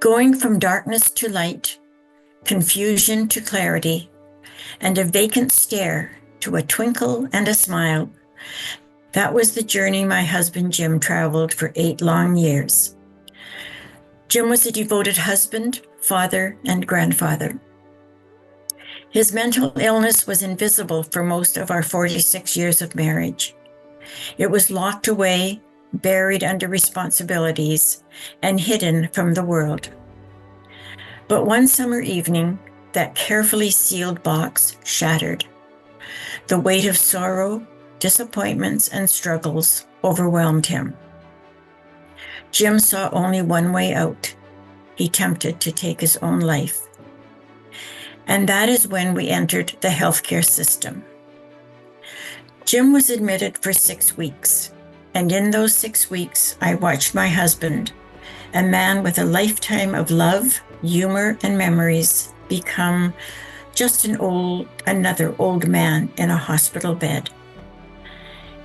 Going from darkness to light, confusion to clarity, and a vacant stare to a twinkle and a smile, that was the journey my husband Jim traveled for 8 long years. Jim was a devoted husband, father, and grandfather. His mental illness was invisible for most of our 46 years of marriage. It was locked away, buried under responsibilities, and hidden from the world. But one summer evening, that carefully sealed box shattered. The weight of sorrow, disappointments, and struggles overwhelmed him. Jim saw only one way out. He attempted to take his own life. And that is when we entered the healthcare system. Jim was admitted for 6 weeks, and in those 6 weeks, I watched my husband, a man with a lifetime of love, humor, and memories, become just another old man in a hospital bed.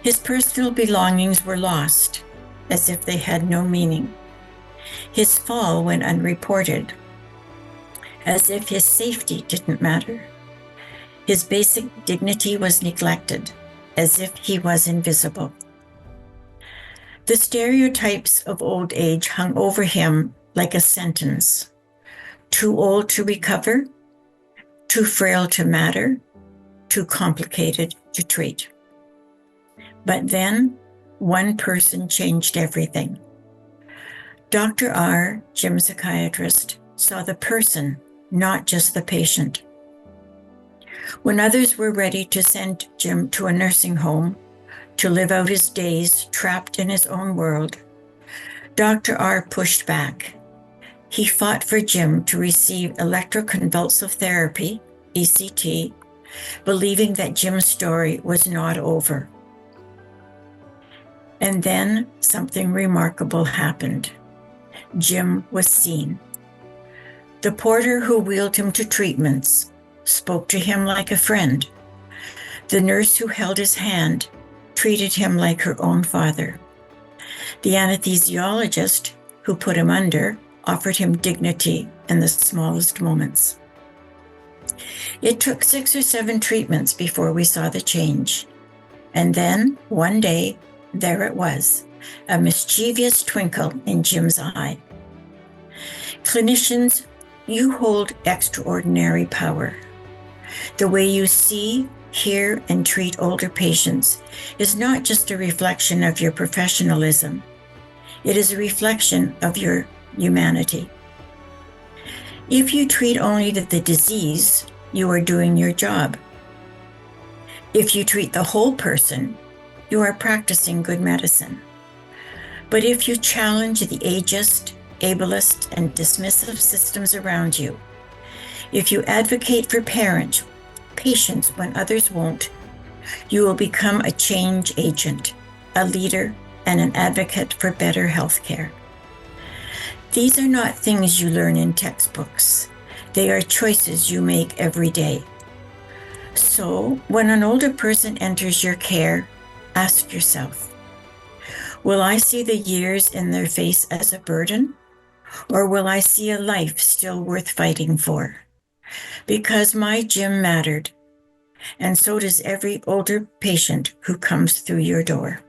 His personal belongings were lost, as if they had no meaning. His fall went unreported, as if his safety didn't matter. His basic dignity was neglected, as if he was invisible. The stereotypes of old age hung over him like a sentence. Too old to recover, too frail to matter, too complicated to treat. But then, one person changed everything. Dr. R., Jim's psychiatrist, saw the person, not just the patient. When others were ready to send Jim to a nursing home to live out his days trapped in his own world, Dr. R. pushed back. He fought for Jim to receive electroconvulsive therapy, ECT, believing that Jim's story was not over. And then something remarkable happened. Jim was seen. The porter who wheeled him to treatments spoke to him like a friend. The nurse who held his hand treated him like her own father. The anesthesiologist who put him under offered him dignity in the smallest moments. It took 6 or 7 treatments before we saw the change. And then, one day, there it was, a mischievous twinkle in Jim's eye. Clinicians, you hold extraordinary power. The way you see, hear, and treat older patients is not just a reflection of your professionalism. It is a reflection of your humanity. If you treat only the disease, you are doing your job. If you treat the whole person, you are practicing good medicine. But if you challenge the ageist, ableist, and dismissive systems around you, if you advocate for patients when others won't, you will become a change agent, a leader, and an advocate for better healthcare. These are not things you learn in textbooks. They are choices you make every day. So, when an older person enters your care, ask yourself, will I see the years in their face as a burden, or will I see a life still worth fighting for? Because my Jim mattered, and so does every older patient who comes through your door.